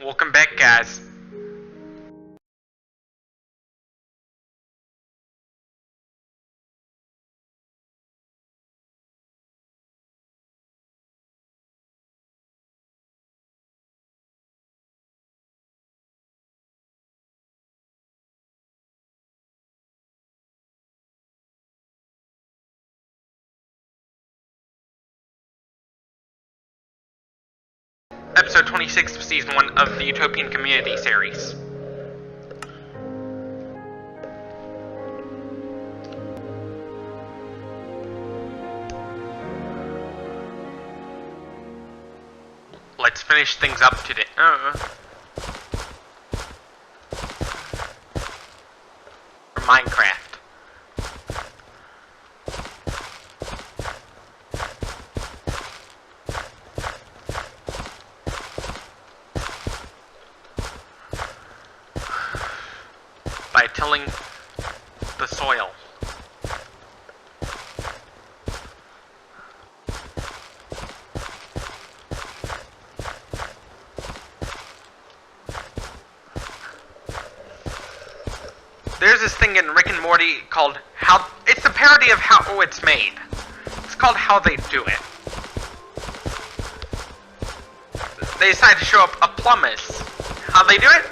Welcome back, guys. Episode 26 of Season 1 of the Utopian Community series. Let's finish things up today. For Minecraft. By tilling the soil. There's this thing in Rick and Morty called How... It's a parody of How It's Made. It's called How They Do It. They decide to show up a plumber. How they do it?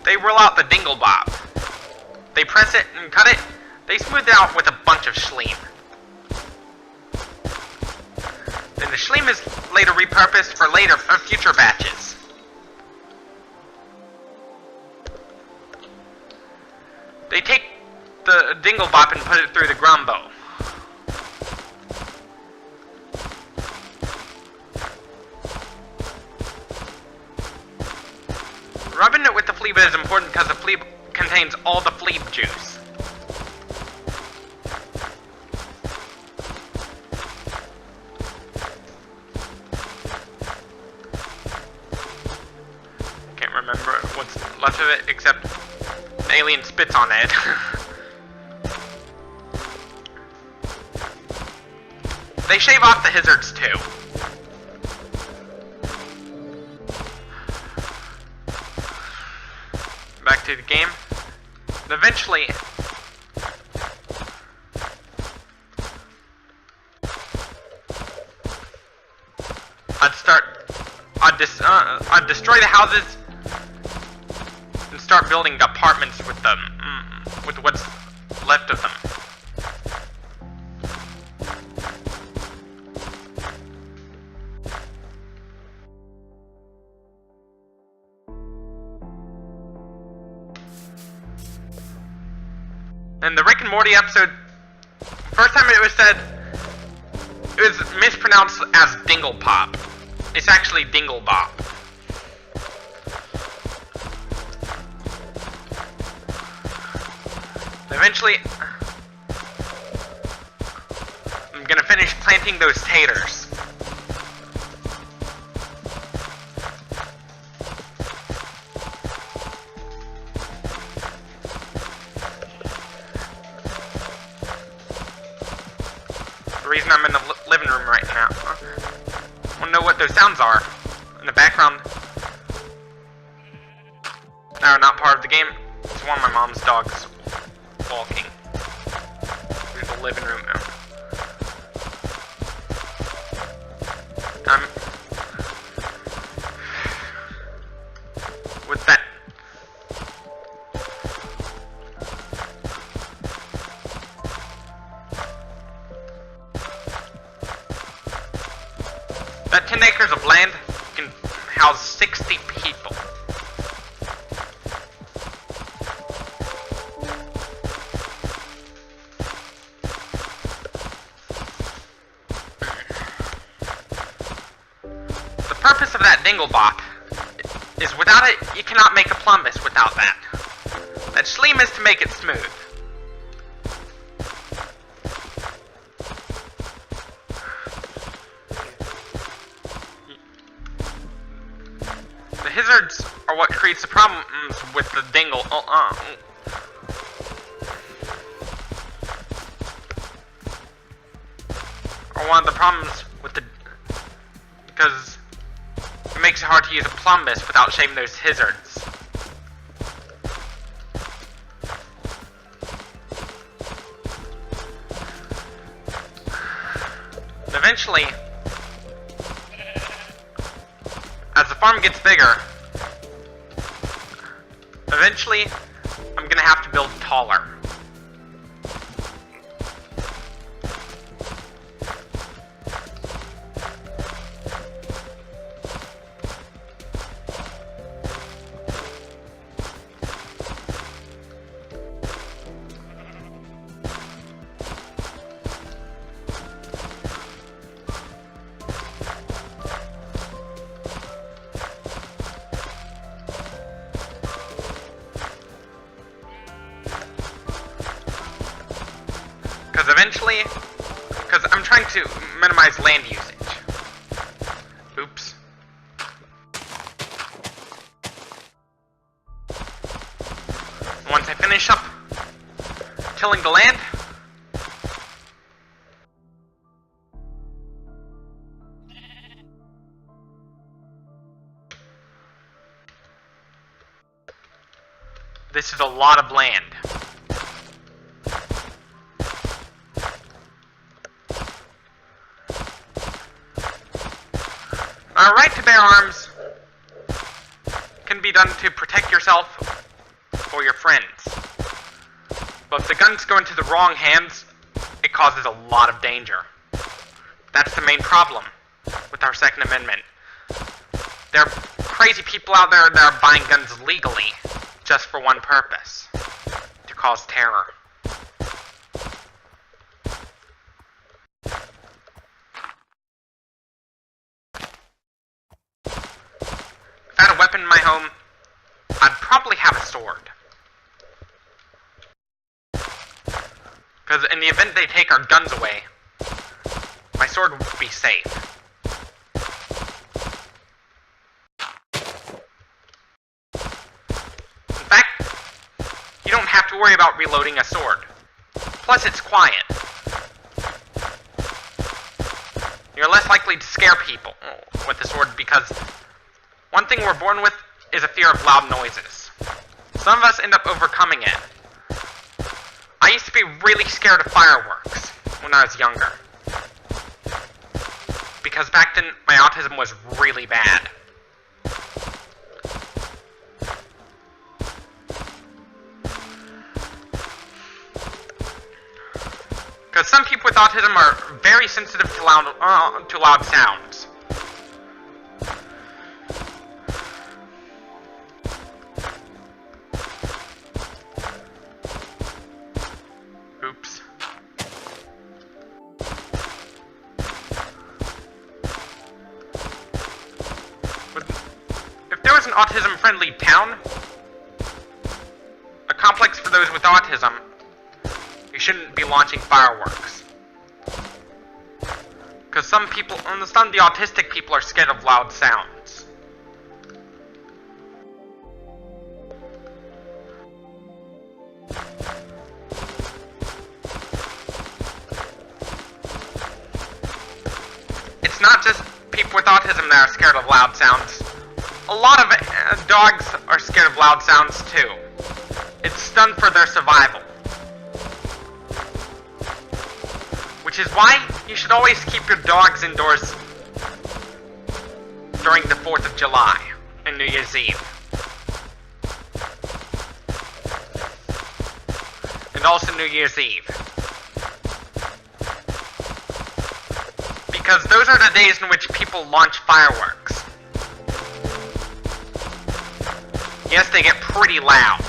They roll out the dingle bob. They press it and cut it. They smooth it out with a bunch of schleem. Then the schleem is later repurposed for future batches. They take the dingle bob and put it through the grumbo. Rubbing it with the flea is important because the flea contains all the flea juice. Can't remember what's left of it except the alien spits on it. They shave off the hazards too. Back to the game. Eventually, I'd destroy the houses and start building apartments with them, with what's left of them. In the Rick and Morty episode, first time it was said, it was mispronounced as Dingle Pop. It's actually Dingle Bop. Eventually, I'm gonna finish planting those taters. The reason I'm in the living room right now. I wanna know what those sounds are in the background. They're not part of the game. It's one of my mom's dogs walking through the living room now. What's that? That 10 acres of land can house 60 people. The purpose of that dingle bop is without it, you cannot make a plumbus without that. That schleem is to make it smooth. The hazards are what creates the problems with the dingle. are one of the problems with the... because it makes it hard to use a plumbus without shaving those hazards. And eventually, as the farm gets bigger, eventually I'm gonna have to build taller. Eventually, because I'm trying to minimize land usage. Oops. Once I finish up tilling the land, this is a lot of land. Right to bear arms can be done to protect yourself or your friends. But if the guns go into the wrong hands, it causes a lot of danger. That's the main problem with our Second Amendment. There are crazy people out there that are buying guns legally just for one purpose: to cause terror. If I had a weapon in my home, I'd probably have a sword. Because in the event they take our guns away, my sword would be safe. In fact, you don't have to worry about reloading a sword. Plus, it's quiet. You're less likely to scare people with the sword because one thing we're born with is a fear of loud noises. Some of us end up overcoming it. I used to be really scared of fireworks when I was younger. Because back then, my autism was really bad. Because some people with autism are very sensitive to loud sounds. Oops. But if there was an autism-friendly town, a complex for those with autism, you shouldn't be launching fireworks. Because some of the autistic people are scared of loud sounds. It's not just people with autism that are scared of loud sounds. A lot of dogs are scared of loud sounds too. It's done for their survival. Which is why you should always keep your dogs indoors during the 4th of July and New Year's Eve. And also New Year's Eve. Because those are the days in which people launch fireworks. Yes, they get pretty loud.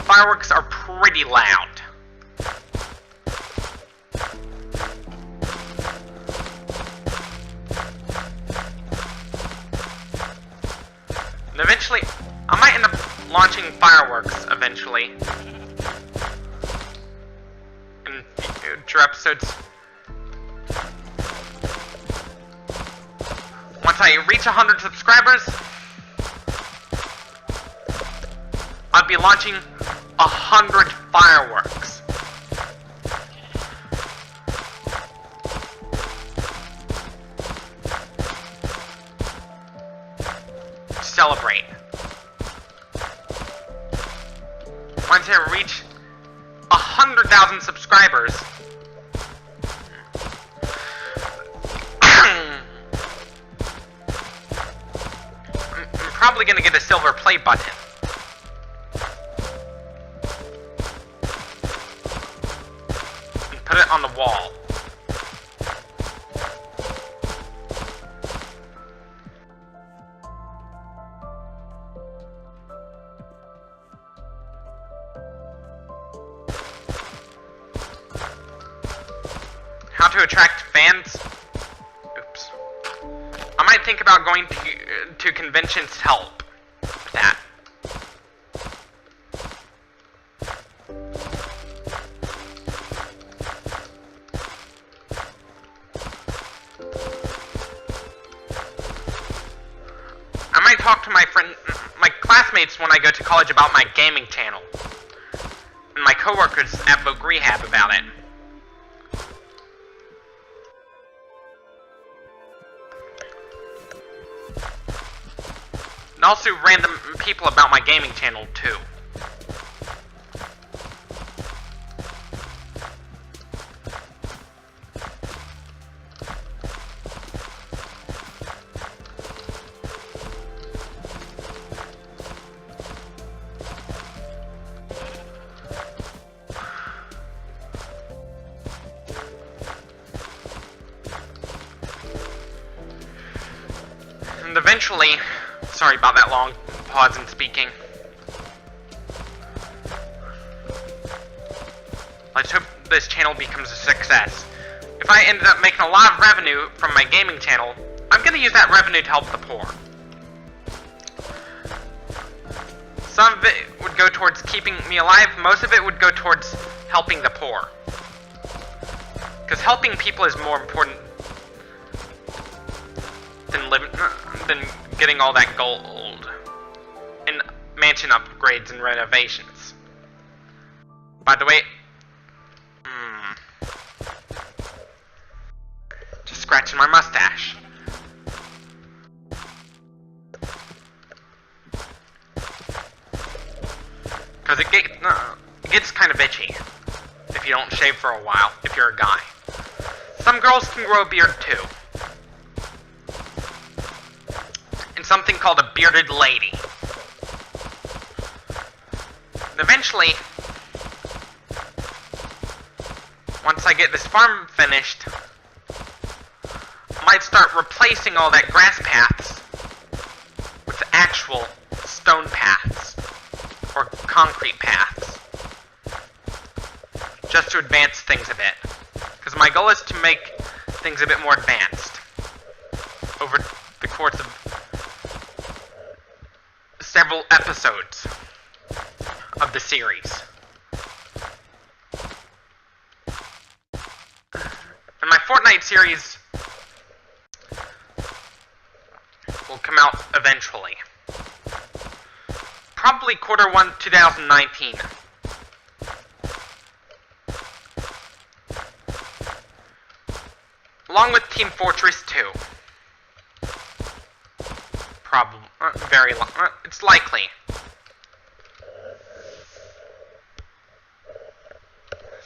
Fireworks are pretty loud. And eventually, I might end up launching fireworks eventually. In future episodes. Once I reach 100 subscribers, I'd be launching 100 fireworks. To celebrate. Once I reach 100,000 subscribers, I'm probably gonna get a silver play button. And put it on the wall. How to attract fans? Oops. I might think about going to conventions to help with that. I might talk to my classmates when I go to college about my gaming channel. And my coworkers at Vogue Rehab about it. And also random people about my gaming channel, too. And eventually... Sorry about that long pause in speaking. Let's hope this channel becomes a success. If I ended up making a lot of revenue from my gaming channel, I'm gonna use that revenue to help the poor. Some of it would go towards keeping me alive, most of it would go towards helping the poor. Because helping people is more important than getting all that gold and mansion upgrades and renovations. By the way, just scratching my mustache. Because it gets kind of itchy if you don't shave for a while, if you're a guy. Some girls can grow a beard too. And something called a bearded lady. And eventually, once I get this farm finished, I might start replacing all that grass paths with actual stone paths or concrete paths, just to advance things a bit. Because my goal is to make things a bit more advanced over the course of several episodes of the series. And my Fortnite series will come out eventually. Probably Q1 2019. Along with Team Fortress 2. Probably. Very long. It's likely.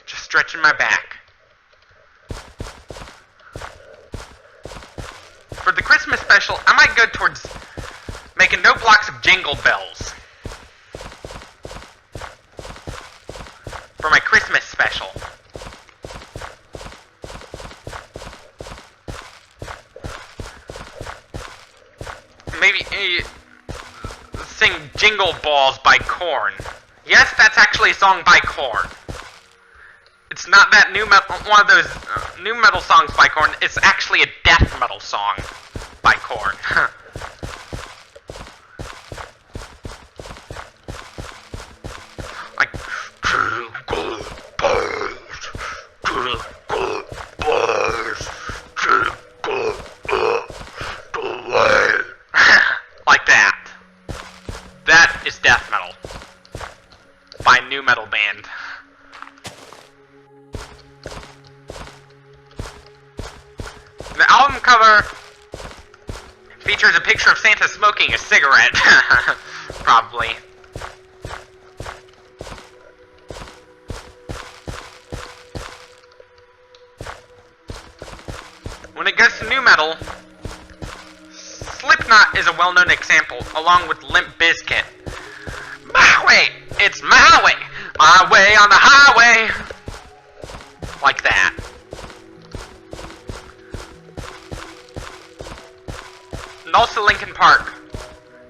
Just stretching my back. For the Christmas special, I might go towards making no blocks of jingle bells. For my Christmas special. Maybe sing Jingle Balls by Korn. Yes, that's actually a song by Korn. It's not that new metal, one of those new metal songs by Korn. It's actually a death metal song by Korn. Like like that. That is death metal. nu metal band. The album cover features a picture of Santa smoking a cigarette. Probably. When it goes to nu metal, Slipknot is a well-known example, along with Limp Bizkit. My way, it's my way on the highway. Like that. And also Linkin Park,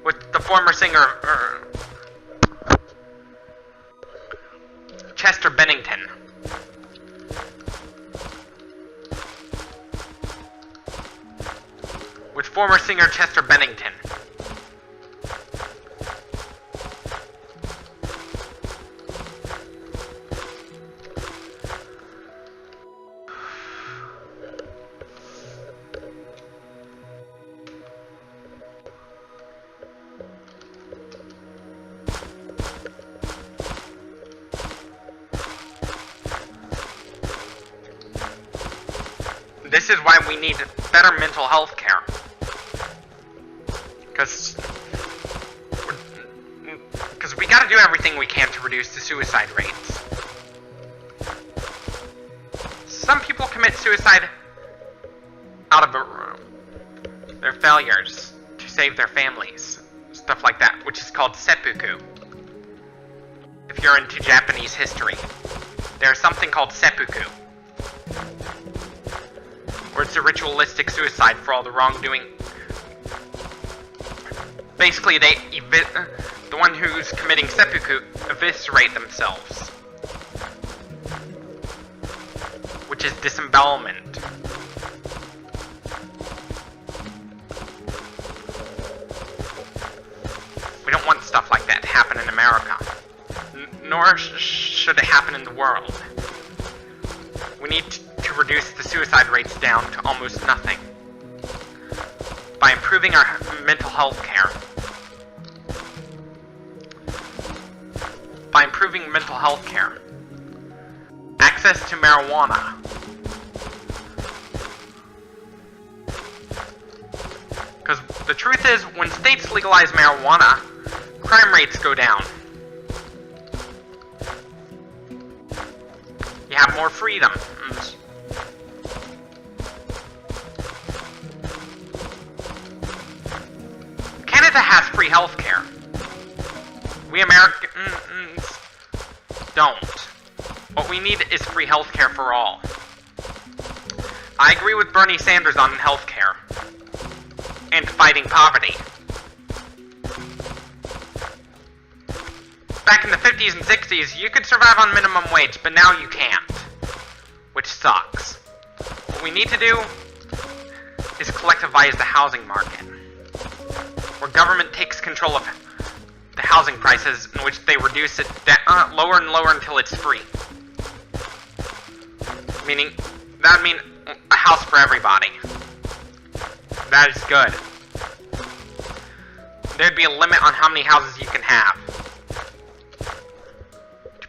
with the former singer, Chester Bennington. With former singer Chester Bennington. This is why we need better mental health care. Because we gotta do everything we can to reduce the suicide rates. Some people commit suicide out of their failures to save their families. Stuff like that, which is called seppuku. If you're into Japanese history, there's something called seppuku, where it's a ritualistic suicide for all the wrongdoing. Basically, the one who's committing seppuku eviscerate themselves, which is disembowelment. We don't want stuff like that to happen in America, nor should it happen in the world. We need to reduce the suicide rates down to almost nothing by improving our mental health care. By improving mental health care. Access to marijuana. Because the truth is, when states legalize marijuana, crime rates go down. You have more freedom. Canada has free health care. We Americans don't. What we need is free health care for all. I agree with Bernie Sanders on health care and fighting poverty. Back in the 50s and 60s, you could survive on minimum wage, but now you can't, which sucks. What we need to do is collectivize the housing market, where government takes control of the housing prices, in which they reduce it lower and lower until it's free. That would mean a house for everybody. That is good. There'd be a limit on how many houses you can have.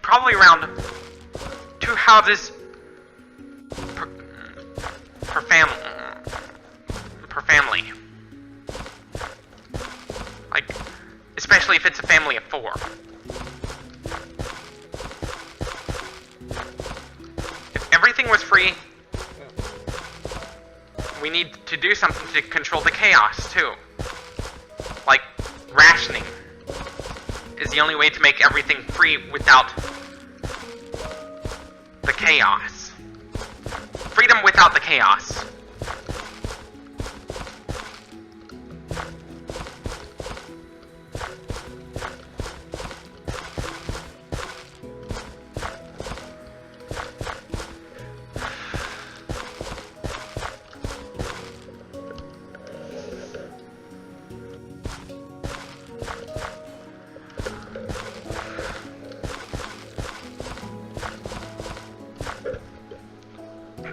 Probably around 2 houses per family. Like, especially if it's a family of 4. If everything was free, we need to do something to control the chaos, too. Like, rationing is the only way to make everything free without the chaos. Freedom without the chaos.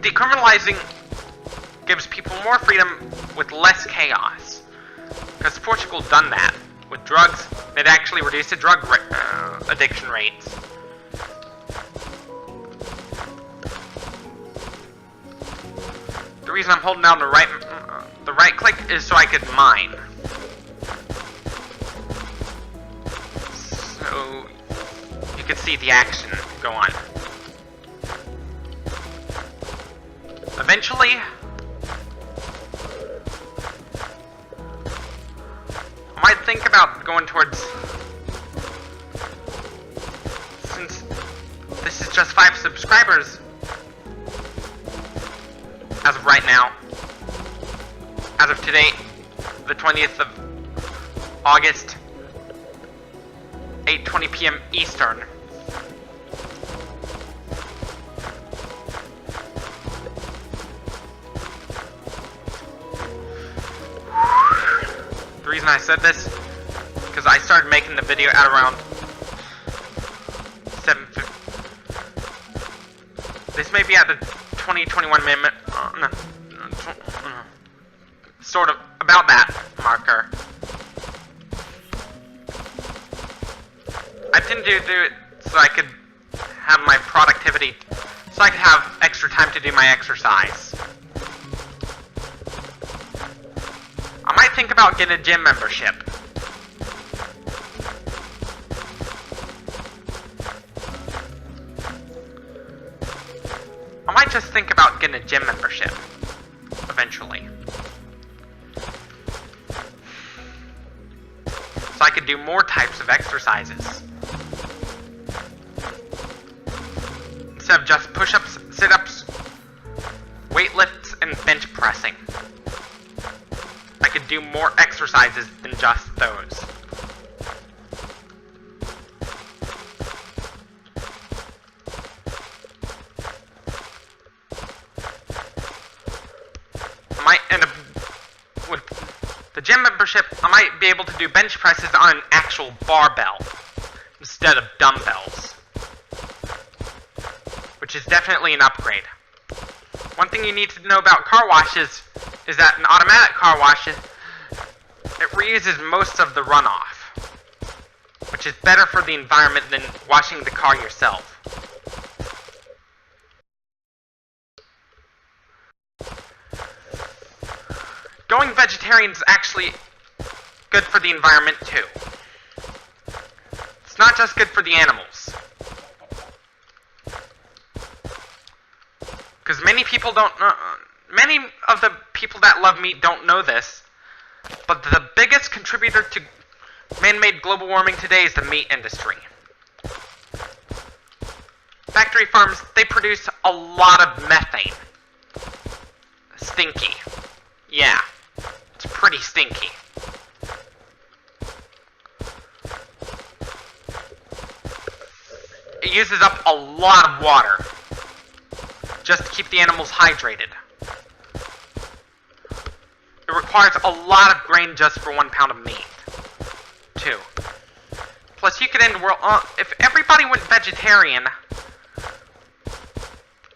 Decriminalizing gives people more freedom with less chaos. Because Portugal's done that. With drugs, it actually reduced the drug addiction rates. The reason I'm holding down the right click is so I could mine. So you could see the action go on. Eventually, I might think about going towards, since this is just 5 subscribers as of right now, as of today, the 20th of August, 8:20 p.m. Eastern. The reason I said this, because I started making the video at around 7:50. This may be at the 20-21 minute, sort of about that marker. I didn't do it so I could have my productivity, so I could have extra time to do my exercise. I might think about getting a gym membership. I might just think about getting a gym membership eventually. So I could do more types of exercises. Instead of just push-ups, sit-ups, weight lifts, and bench pressing. I could do more exercises than just those. I might end up with the gym membership. I might be able to do bench presses on an actual barbell instead of dumbbells, which is definitely an upgrade. One thing you need to know about car washes is that an automatic car wash, it reuses most of the runoff, which is better for the environment than washing the car yourself. Going vegetarian is actually good for the environment too. It's not just good for the animals. Because many people don't know, many of the people that love meat don't know this, but the biggest contributor to man-made global warming today is the meat industry. Factory farms, they produce a lot of methane. Stinky. Yeah, it's pretty stinky. It uses up a lot of water just to keep the animals hydrated. It requires a lot of grain just for 1 pound of meat, too. Plus, you could end the world, if everybody went vegetarian,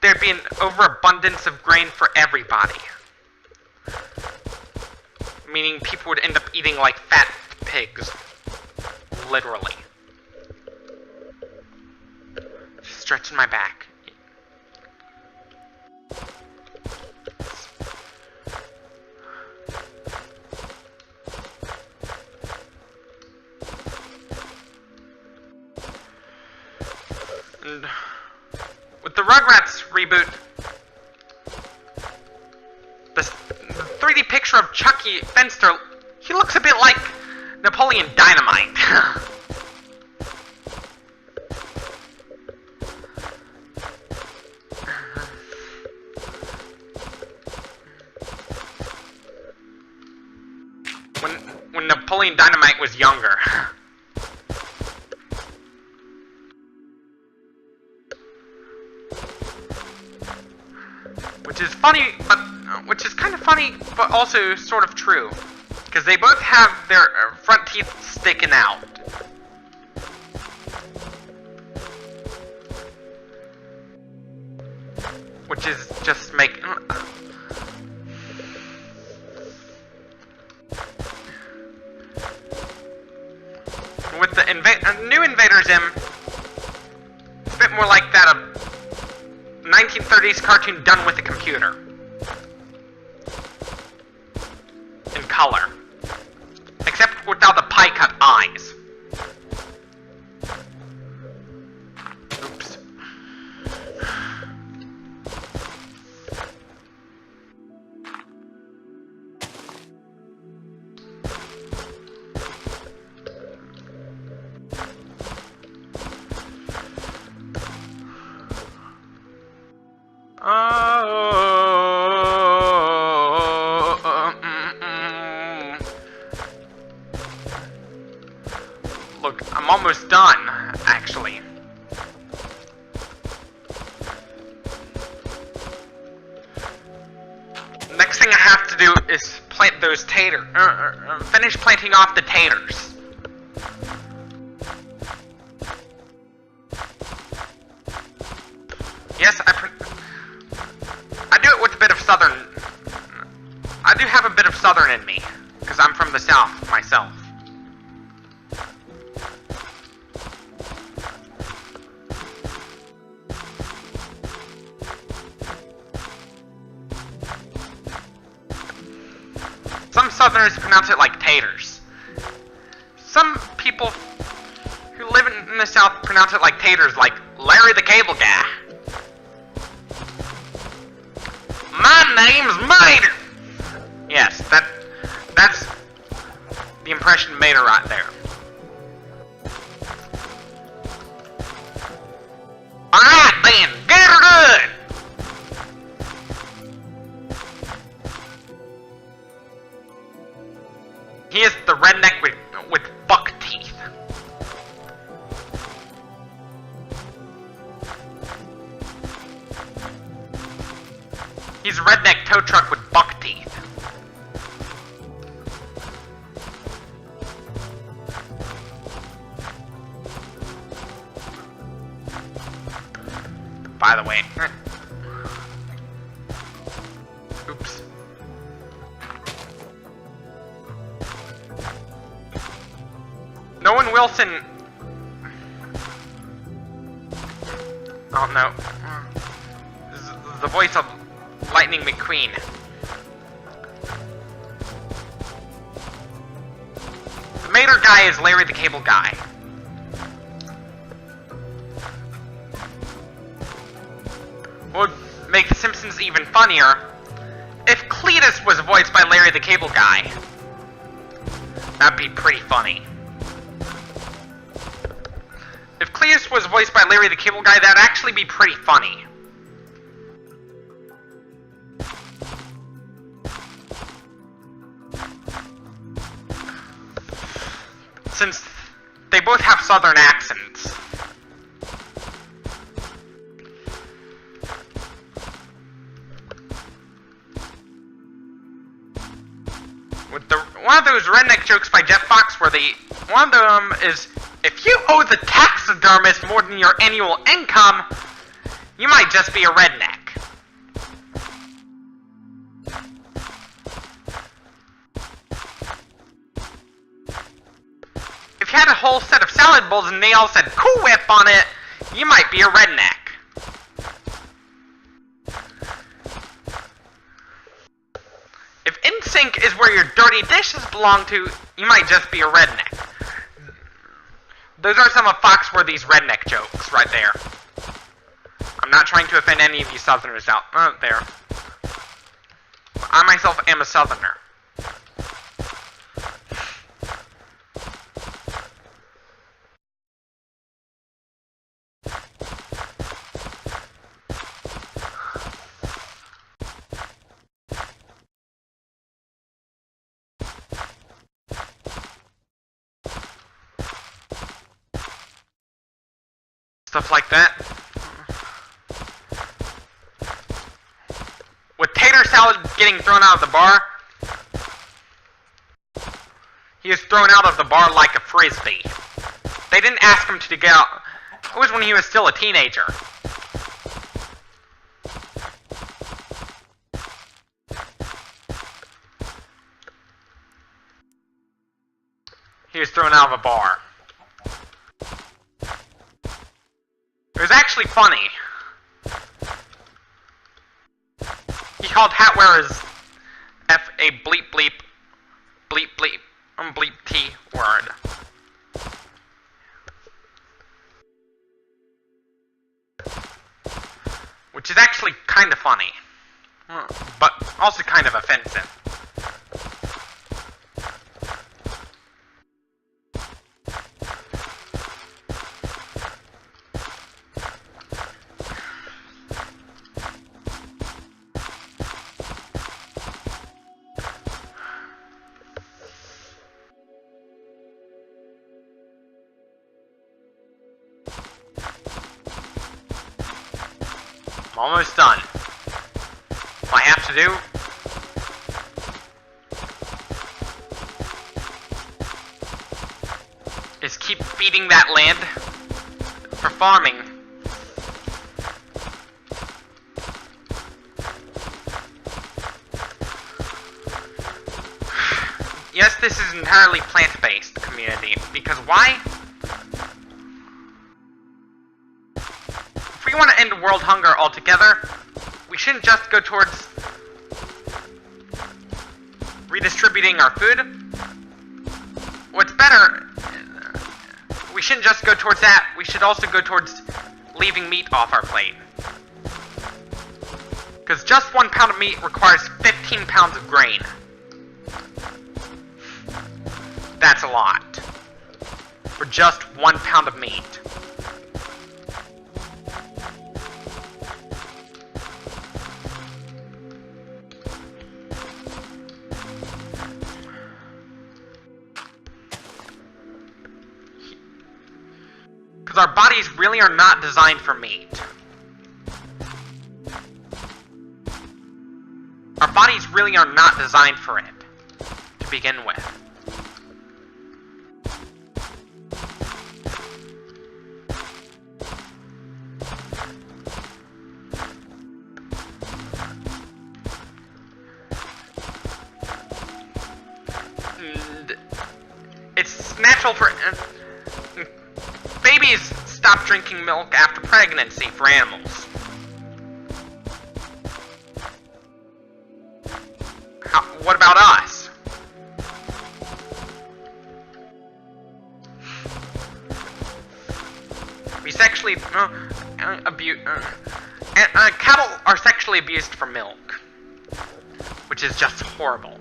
there'd be an overabundance of grain for everybody. Meaning people would end up eating like fat pigs. Literally. Just stretching my back. And with the Rugrats reboot, the 3D picture of Chucky Fenster, he looks a bit like Napoleon Dynamite. when Napoleon Dynamite was younger. Which is funny, but which is kind of funny, but also sort of true, because they both have their front teeth sticking out. Which is just make. With the new Invader Zim, it's a bit more like that of 1930s cartoon done with a computer. color. Except without the pie-cut eyes. Oops. Look, I'm almost done, actually. Next thing I have to do is plant those finish planting off the taters. Yes, I do it with a bit of southern. I do have a bit of southern in me, because I'm from the south myself. Some southerners pronounce it like taters. Some people who live in the south pronounce it like taters, like Larry the Cable Guy. My name's Mater! Yes, that's the impression Mater right there. Alright then, get her good! He is the redneck with buck teeth. He's a redneck tow truck with buck teeth. By the way. Oops. Owen Wilson. Oh no. The voice of Lightning McQueen. The Mater guy is Larry the Cable Guy. What would make The Simpsons even funnier if Cletus was voiced by Larry the Cable Guy. That'd be pretty funny. If Cletus was voiced by Larry the Cable Guy, that'd actually be pretty funny. Since they both have southern accents. With one of those redneck jokes by Jeff Fox where one of them is, if you owe the taxidermist more than your annual income, you might just be a redneck. If you had a whole set of salad bowls and they all said Cool Whip on it, you might be a redneck. If NSYNC is where your dirty dishes belong to, you might just be a redneck. Those are some of Foxworthy's redneck jokes right there. I'm not trying to offend any of you Southerners out there. I myself am a Southerner. Stuff like that. With tater salad getting thrown out of the bar, he was thrown out of the bar like a frisbee. They didn't ask him to get out. It was when he was still a teenager. He was thrown out of a bar. It was actually funny. He called hat wearers F a bleep bleep which is actually kind of funny, but also kind of offensive. I'm almost done. All I have to do is keep feeding that land for farming. Yes, this is entirely plant-based community, because why? If we want to end world hunger altogether, we shouldn't just go towards redistributing our food. What's better, we shouldn't just go towards that, we should also go towards leaving meat off our plate. Because just 1 pound of meat requires 15 pounds of grain. That's a lot. For just 1 pound of meat. Because our bodies really are not designed for meat. Our bodies really are not designed for it, to begin with. It's natural for... babies stop drinking milk after pregnancy for animals. What about us? We sexually abuse... cattle are sexually abused for milk, which is just horrible.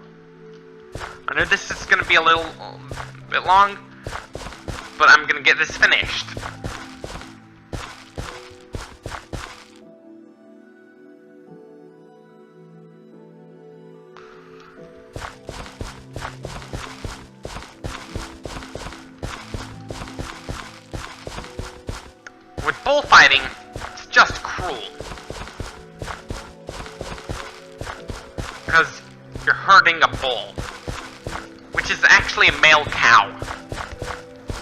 I know this is going to be a little bit long, but I'm going to get this finished. With bullfighting, it's just cruel. Because you're herding a bull, which is actually a male cow.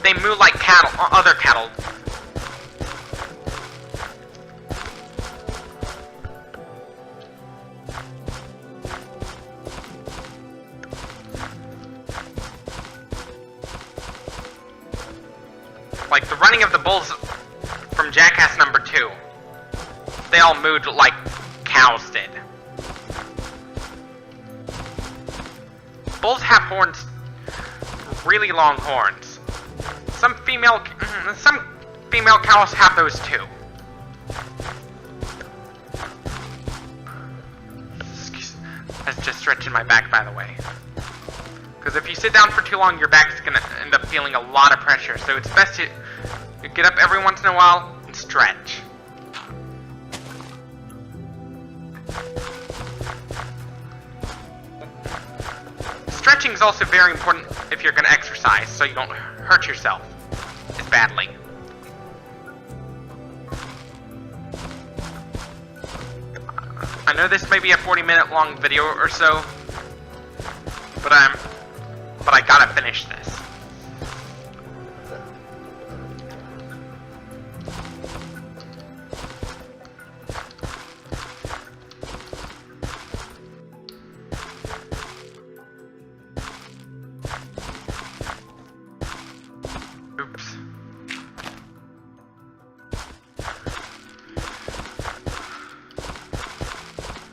They moo like cattle, other cattle. Like the running of the bulls from Jackass number 2. They all mooed like cows did. Bulls have horns, really long horns. Some female cows have those too. That's just stretching my back, by the way. Because if you sit down for too long, your back is going to end up feeling a lot of pressure. So it's best to get up every once in a while and stretch. Stretching is also very important if you're going to exercise, so you don't hurt yourself as badly. I know this may be a 40-minute long video or so, but I gotta finish this. Oops.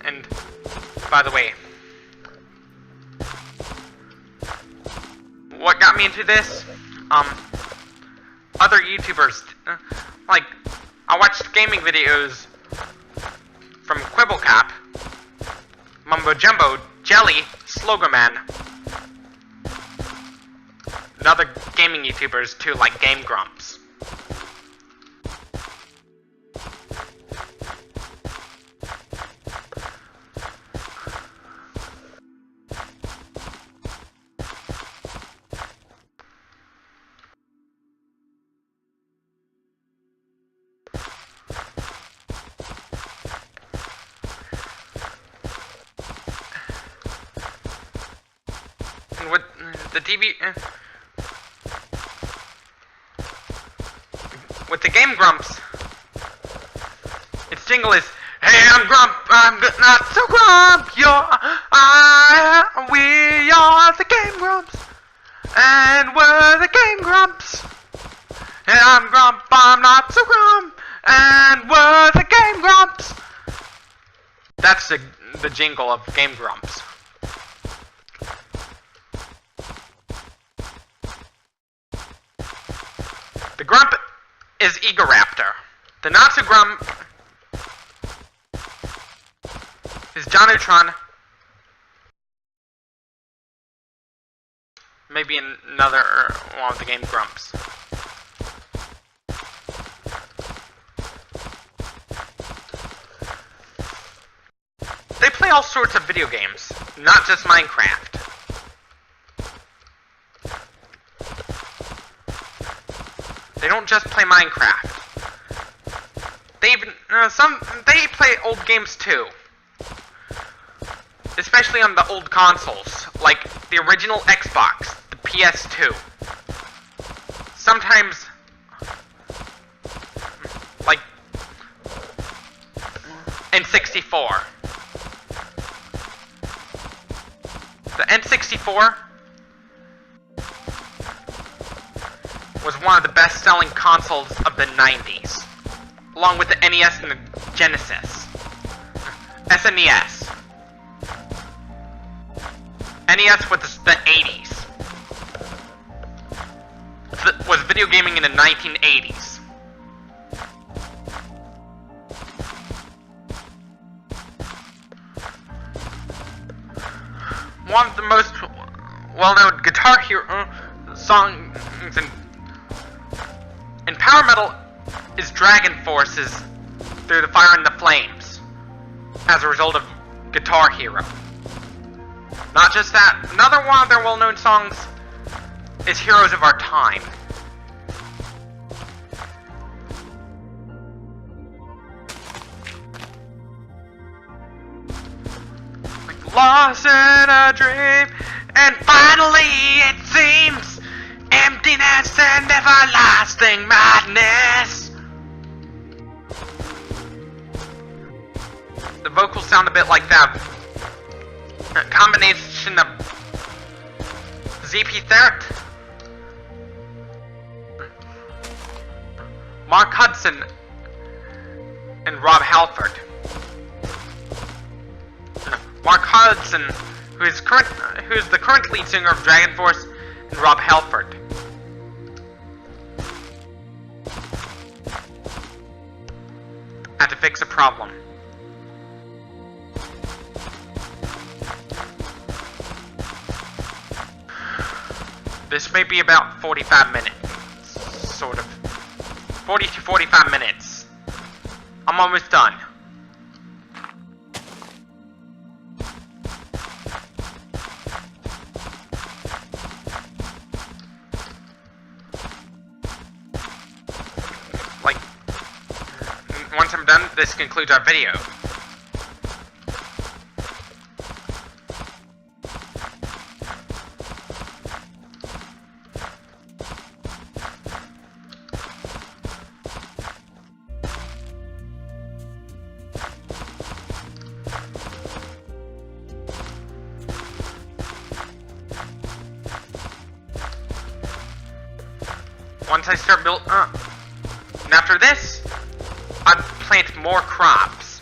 And, by the way, what got me into this? Other YouTubers, like, I watched gaming videos from Quibblecap, Mumbo Jumbo, Jelly, Slogoman, and other gaming YouTubers too, like Game Grumps. And with the TV... with the Game Grumps, its jingle is, "Hey, I'm Grump, not so Grump, we are the Game Grumps, and we're the Game Grumps. Hey, I'm Grump, I'm not so Grump, and we're the Game Grumps." That's the jingle of Game Grumps. The Grump is Egoraptor. The not so Grump is John Neutron. Maybe another one of the Game Grumps. They play all sorts of video games, not just Minecraft. They don't just play Minecraft. They even they play old games too. Especially on the old consoles, like the original Xbox, the PS2. Sometimes like N64. The N64 was one of the best-selling consoles of the 90s, along with the NES and the Genesis. SNES. NES was the 80s. Was video gaming in the 1980s. One of the most well-known Guitar Hero songs in power metal is Dragon Force's Through the Fire and the Flames, as a result of Guitar Hero. Not just that, another one of their well-known songs is Heroes of Our Time. Like lost in a dream, and finally it seems emptiness and everlasting madness. The vocals sound a bit like that combination of ZP Thert, Mark Hudson, and Rob Halford. Mark Hudson, who is the current lead singer of Dragon Force, and Rob Halford. Had to fix a problem. This may be about 45 minutes, sort of. 40 to 45 minutes. I'm almost done. Like, once I'm done, this concludes our video. Once I start and after this, I'd plant more crops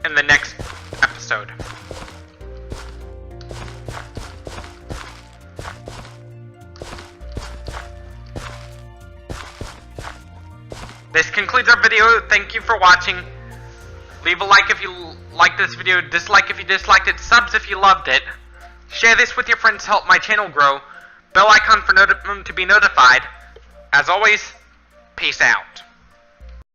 in the next episode. This concludes our video. Thank you for watching. Leave a like if you liked this video, dislike if you disliked it, subs if you loved it. Share this with your friends to help my channel grow. Bell icon for to be notified. As always, peace out.